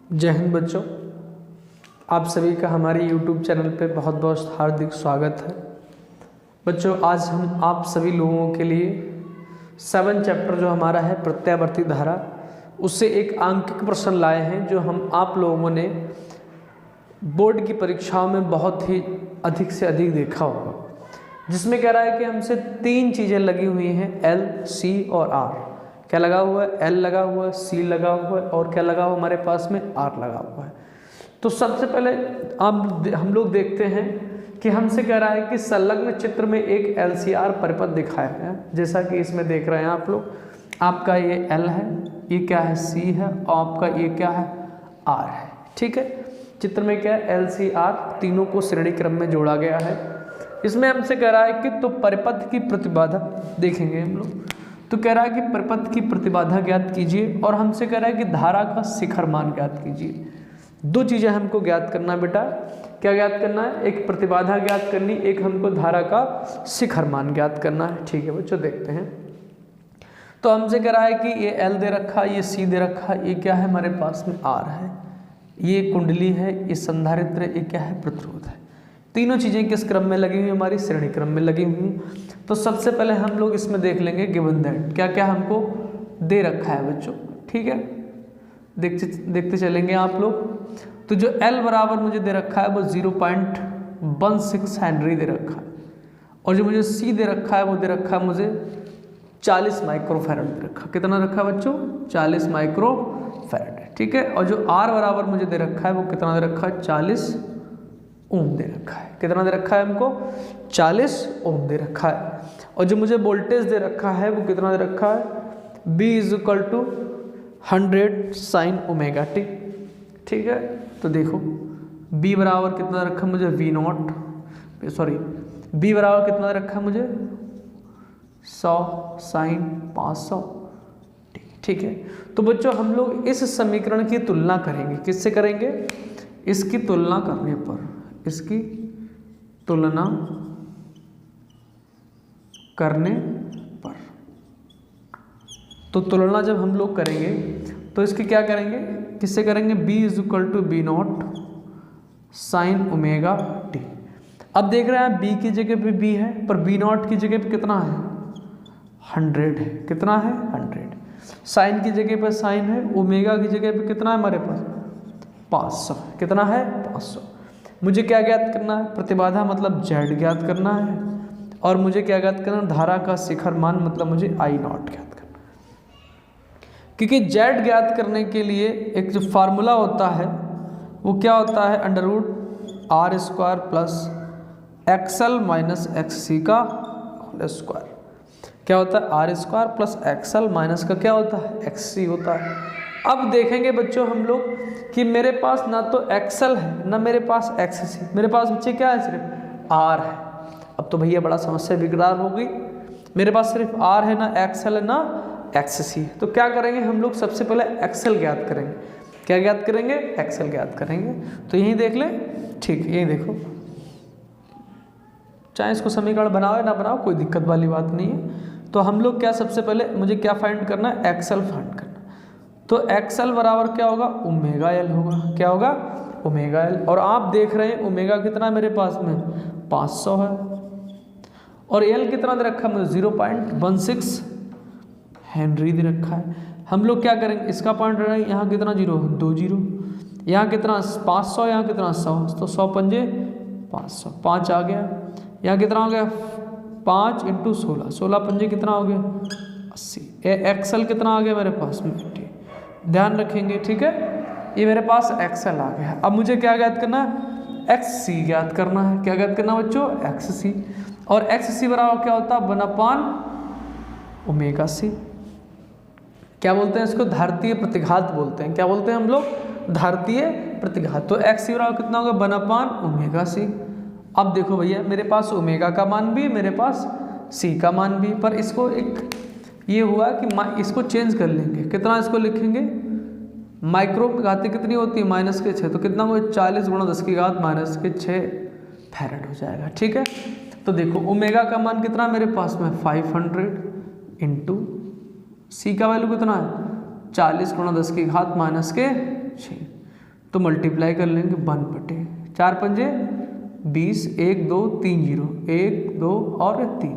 जय हिंद बच्चों, आप सभी का हमारे YouTube चैनल पे बहुत बहुत हार्दिक स्वागत है। बच्चों, आज हम आप सभी लोगों के लिए 7 चैप्टर जो हमारा है प्रत्यावर्ती धारा, उससे एक आंकिक प्रश्न लाए हैं जो हम आप लोगों ने बोर्ड की परीक्षाओं में बहुत ही अधिक से अधिक देखा होगा, जिसमें कह रहा है कि हमसे 3 चीज़ें लगी हुई हैं, L, C और R। क्या लगा हुआ है? L लगा हुआ है, C लगा हुआ है और क्या लगा हुआ हमारे पास में? R लगा हुआ है। तो सबसे पहले हम लोग देखते हैं कि हमसे कह रहा है कि संलग्न चित्र में एक LCR परिपथ दिखाया है, जैसा कि इसमें देख रहे हैं आप लोग। आपका ये L है, ये क्या है? C है और आपका ये क्या है? R है। ठीक है, चित्र में क्या है? LCR, तीनों को श्रेणी क्रम में जोड़ा गया है। इसमें हमसे कह रहा है कि तो परिपथ की प्रतिबाधा देखेंगे हम लोग। तो कह रहा है कि परिपथ की प्रतिबाधा ज्ञात कीजिए और हमसे कह रहा है कि धारा का शिखर मान ज्ञात कीजिए। 2 चीज़ें हमको ज्ञात करना है बेटा। क्या ज्ञात करना है? एक प्रतिबाधा ज्ञात करनी, एक हमको धारा का शिखर मान ज्ञात करना है। ठीक है बच्चों, देखते हैं। तो हमसे कह रहा है कि ये L दे रखा, ये C दे रखा, ये क्या है हमारे पास में? R है। ये कुंडली है, ये संधारित्र, ये क्या है? प्रतिरोध है। तीनों चीज़ें किस क्रम में लगी हुई? हमारी श्रेणी क्रम में लगी हुई। तो सबसे पहले हम लोग इसमें देख लेंगे गिवन दैट क्या क्या हमको दे रखा है बच्चों। ठीक है, देखते चलेंगे आप लोग। तो जो L बराबर मुझे दे रखा है वो 0.16 हेनरी दे रखा है, और जो मुझे C दे रखा है वो दे रखा है मुझे 40 माइक्रोफैरड दे रखा। कितना रखा है बच्चों? 40 माइक्रोफैरड। ठीक है, और जो R बराबर मुझे दे रखा है वो कितना दे रखा है? 40 ओम दे रखा है। कितना दे रखा है हमको? 40 ओम दे रखा है। और जो मुझे वोल्टेज दे रखा है वो कितना दे रखा है? B = 100 sin omega t। ठीक है, तो देखो B बराबर कितना रखा है मुझे? V0, सॉरी B बराबर कितना रखा है मुझे? 100 sin 500। ठीक है, तो बच्चों हम लोग इस समीकरण की तुलना करेंगे। किससे करेंगे? इसकी तुलना करने पर, इसकी तुलना करने पर। तो तुलना जब हम लोग करेंगे तो इसकी क्या करेंगे? किससे करेंगे? B = B0 sin omega t। अब देख रहे हैं B की जगह पे B है, पर B0 की जगह पे कितना है? 100 है। कितना है? 100। साइन की जगह पे साइन है, ओमेगा की जगह पे कितना है हमारे पास? 500। कितना है? 500। मुझे क्या ज्ञात करना है? प्रतिबाधा मतलब Z ज्ञात करना है, और मुझे क्या ज्ञात करना है? धारा का शिखर मान मतलब मुझे I0 ज्ञात करना है। क्योंकि Z ज्ञात करने के लिए एक जो फार्मूला होता है वो क्या होता है? √R² plus XL minus XC का होल स्क्वायर। क्या होता है? R² प्लस XL माइनस का क्या होता है? XC होता है। अब देखेंगे बच्चों हम लोग कि मेरे पास ना तो XL है ना मेरे पास XC, मेरे पास बच्चे क्या है? सिर्फ R है। अब तो भैया बड़ा समस्या बिगड़ार हो गई। मेरे पास सिर्फ R है, ना XL है ना XC। तो क्या करेंगे हम लोग? सबसे पहले XL ज्ञात करेंगे। क्या ज्ञात करेंगे? XL ज्ञात करेंगे। तो यहीं देख लें। ठीक, यहीं देखो, चाहे इसको समीकरण बनाओ या ना बनाओ, कोई दिक्कत वाली बात नहीं है। तो हम लोग क्या, सबसे पहले मुझे क्या फाइंड करना है? XL फाइंड करना। तो XL बराबर क्या होगा? ओमेगा L होगा। क्या होगा? Omega L। और आप देख रहे हैं ओमेगा कितना मेरे पास में? 500 है। और L कितना दे रखा है मुझे? 0.16 हेनरी दे रखा है। हम लोग क्या करेंगे? इसका पॉइंट रहेगा यहाँ कितना? 0, 2 0। यहाँ कितना? 500, यहाँ कितना? 100। तो 100 पंजे 500, 5 आ गया। यहाँ कितना हो गया? 5 × 16, 16 पंजे कितना हो गया? 80। XL कितना आ गया मेरे पास में? ध्यान रखेंगे। ठीक है, ये मेरे पास XL आ गया। अब मुझे क्या ज्ञात करना है? XC ज्ञात करना है। क्या ज्ञात करना है बच्चों? XC। और XC बराबर क्या होता है? 1/ओमेगा C। क्या बोलते हैं इसको? धारतीय प्रतिघात बोलते हैं। क्या बोलते हैं हम लोग? धारतीय प्रतिघात। तो XC बराबर कितना होगा? 1/ओमेगा C। अब देखो भैया, मेरे पास ओमेगा का मान भी, मेरे पास C का मान भी, पर इसको एक ये हुआ कि इसको चेंज कर लेंगे। कितना इसको लिखेंगे? माइक्रो में घाती कितनी होती है? -6। तो कितना होगा? 40 × 10⁻⁶ फैरेड हो जाएगा। ठीक है, तो देखो ओमेगा का मान कितना मेरे पास में? 500 × C का वैल्यू कितना है? 40 × 10⁻⁶। तो मल्टीप्लाई कर लेंगे 1/4 पंजे 20, 1 2 3 0, 1 2 और 3,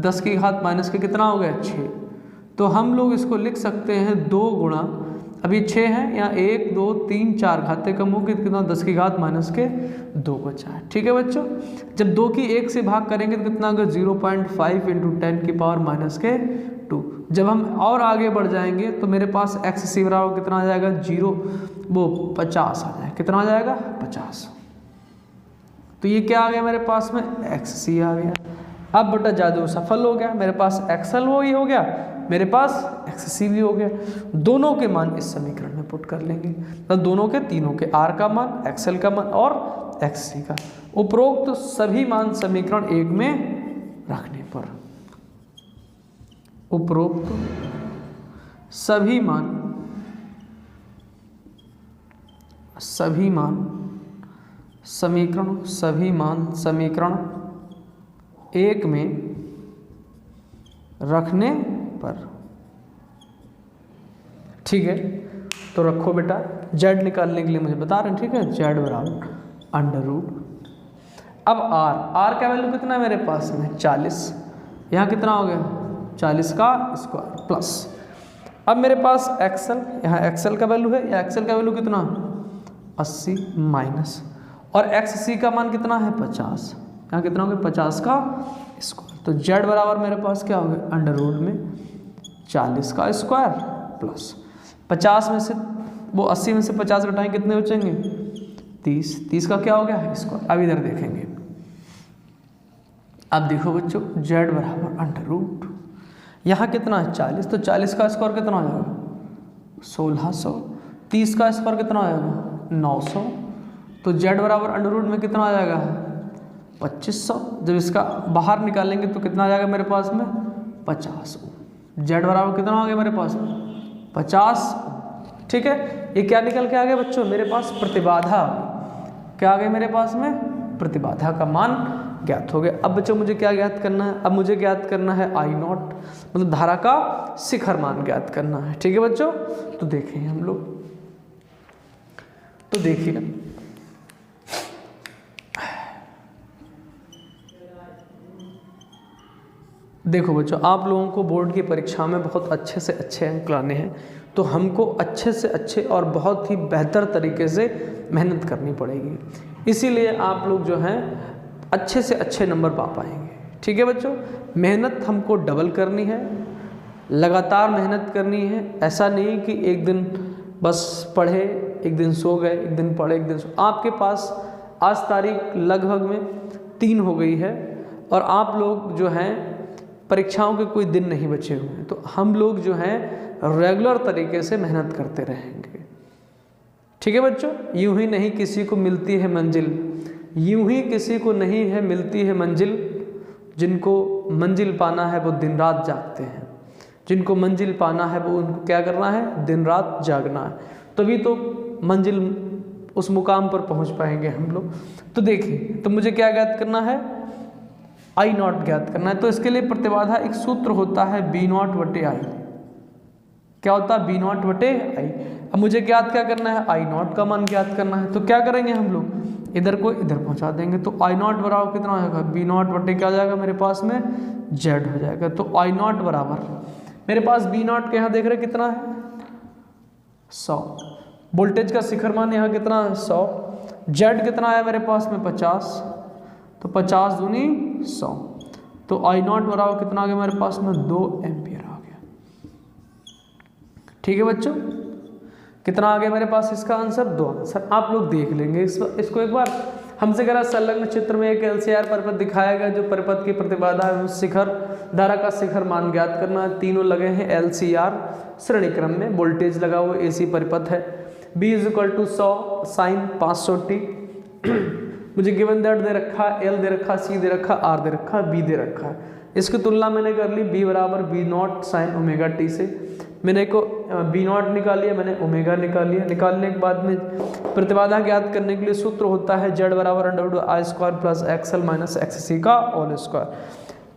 10 की घात माइनस के कितना हो गया 6। तो हम लोग इसको लिख सकते हैं 2 गुणा, अभी 6 है यहाँ 1 2 3 4 घाते कम हो गए कितना 10 की घात माइनस के 2 बचा है। ठीक है बच्चों, जब 2 की 1 से भाग करेंगे तो कितना होगा 0.5 × 10 की पावर माइनस के 2। जब हम और आगे बढ़ जाएंगे तो मेरे पास एक्स सी बराबर कितना आ जाएगा 50 आ जाएगा, कितना आ जाएगा 50। तो ये क्या आ गया मेरे पास में एक्स सी आ गया। अब बेटा जादू सफल हो गया, मेरे पास एक्सएल वो ही हो गया, मेरे पास एक्स सी भी हो गया। दोनों के मान इस समीकरण में पुट कर लेंगे, तो दोनों के तीनों के आर का मान, एक्सएल का मान और एक्स सी का, उपरोक्त सभी मान समीकरण 1 में रखने पर, उपरोक्त सभी मान समीकरण 1 में रखने पर। ठीक है, तो रखो बेटा, जेड निकालने के लिए मुझे बता रहे हैं। ठीक है, जेड बराबर √। अब आर का वैल्यू कितना है मेरे पास में 40, यहाँ कितना हो गया 40 का स्क्वायर प्लस। अब मेरे पास एक्सएल, यहाँ एक्सएल का वैल्यू है, या एक्सएल का वैल्यू कितना 80 माइनस, और एक्स सी का मान कितना है 50, यहाँ कितना हो गया 50 का स्क्वायर। तो जेड बराबर मेरे पास क्या हो गया √ में 40 का स्क्वायर प्लस 50 में से वो 80 में से 50 घटाएं कितने बचेंगे 30 का क्या हो गया स्क्वायर। अब इधर देखेंगे, अब देखो बच्चों जेड बराबर √ यहाँ कितना है 40, तो 40 का स्क्वायर कितना हो जाएगा 1600, 30 का स्क्वायर कितना हो जाएगा 900, तो जेड बराबर √ में कितना आ जाएगा 2500। जब इसका बाहर निकालेंगे तो कितना आ जाएगा मेरे पास में 50। जेड बराबर कितना आ गया मेरे पास में 50। ठीक है, ये क्या निकल के आ गया बच्चों मेरे पास प्रतिबाधा, क्या आ गया मेरे पास में प्रतिबाधा का मान ज्ञात हो गया। अब बच्चों मुझे क्या ज्ञात करना है, अब मुझे ज्ञात करना है I0, मतलब धारा का शिखर मान ज्ञात करना है। ठीक है बच्चों, तो देखें हम लोग, तो देखिए देखो बच्चों, आप लोगों को बोर्ड की परीक्षा में बहुत अच्छे से अच्छे अंक लाने हैं, तो हमको अच्छे से अच्छे और बहुत ही बेहतर तरीके से मेहनत करनी पड़ेगी, इसीलिए आप लोग जो हैं अच्छे से अच्छे नंबर पा पाएंगे। ठीक है बच्चों, मेहनत हमको डबल करनी है, लगातार मेहनत करनी है। ऐसा नहीं कि एक दिन बस पढ़े, एक दिन सो गए, एक दिन पढ़े, एक दिन सो। आपके पास आज तारीख लगभग में 3 हो गई है और आप लोग जो हैं परीक्षाओं के कोई दिन नहीं बचे हुए हैं, तो हम लोग जो हैं रेगुलर तरीके से मेहनत करते रहेंगे। ठीक है बच्चों, यूं ही नहीं किसी को मिलती है मंजिल, यूं ही किसी को नहीं है मिलती है मंजिल, जिनको मंजिल पाना है वो दिन रात जागते हैं, जिनको मंजिल पाना है वो उनको क्या करना है दिन रात जागना है, तभी तो मंजिल उस मुकाम पर पहुंच पाएंगे हम लोग। तो देखिए, तो मुझे क्या ज्ञात करना है I0 ज्ञात करना है। तो इसके लिए प्रतिबाधा एक सूत्र होता है B0/I, क्या होता है B0/I। अब मुझे ज्ञात क्या करना है I0 का मान ज्ञात करना है, तो क्या करेंगे हम लोग इधर को इधर पहुंचा देंगे, तो I0 बराबर कितना हो जाएगा B0/ क्या आ जाएगा मेरे पास में Z हो जाएगा। तो I0 बराबर मेरे पास B0 के यहाँ देख रहे कितना है 100, वोल्टेज का शिखर मान यहाँ कितना है 100, Z कितना है मेरे पास में 50, तो 50 दूनी 100, तो I0 बराबर कितना आ गया मेरे पास में 2 एम्पियर आ गया। ठीक है बच्चों, कितना आ गया मेरे पास इसका आंसर 2 आंसर। आप लोग देख लेंगे इसको एक बार। हमसे कह रहा संलग्न चित्र में एक LCR परिपथ दिखाया गया, जो परिपथ की प्रतिबाधा है शिखर धारा का शिखर मान ज्ञात करना है। तीनों लगे हैं LCR श्रेणी क्रम में, वोल्टेज लगा हुआ AC परिपथ है। B = 100 साइन 500t, मुझे गिवन दैट दे रखा है, L दे रखा, C दे रखा, R दे रखा, B दे रखा है। इसकी तुलना मैंने कर ली B बराबर B0 साइन ω t से, मैंने को B0 निकाल लिया, मैंने ओमेगा निकाल लिया। निकालने के बाद में प्रतिबाधा ज्ञात करने के लिए सूत्र होता है Z बराबर √I² plus XL minus XC का होल स्क्वायर।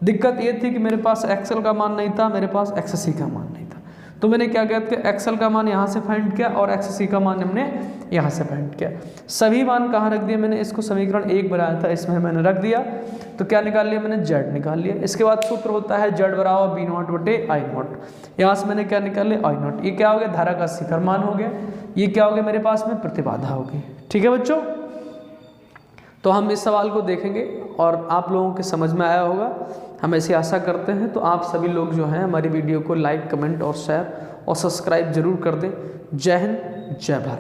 दिक्कत ये थी कि मेरे पास XL का मान नहीं था, मेरे पास XC का मान नहीं था, तो मैंने क्या किया कि एक्सएल का मान यहाँ से फाइंड किया और एक्ससी का मान हमने यहाँ से फाइंड किया। सभी मान कहाँ रख दिए मैंने, इसको समीकरण 1 बनाया था इसमें मैंने रख दिया, तो क्या निकाल लिया मैंने, जेड निकाल लिया। इसके बाद सूत्र होता है जेड बराबर बी नॉट बटे आई नॉट। यहाँ से मैंने क्या निकाल लिया, आई नॉट। ये क्या हो गया, धारा का शिखर मान हो गया। ये क्या हो गया मेरे पास में, प्रतिबाधा होगी। ठीक है बच्चों, तो हम इस सवाल को देखेंगे और आप लोगों के समझ में आया होगा, हम ऐसी आशा करते हैं। तो आप सभी लोग जो हैं हमारी वीडियो को लाइक, कमेंट और शेयर और सब्सक्राइब जरूर कर दें। जय हिंद, जय भारत।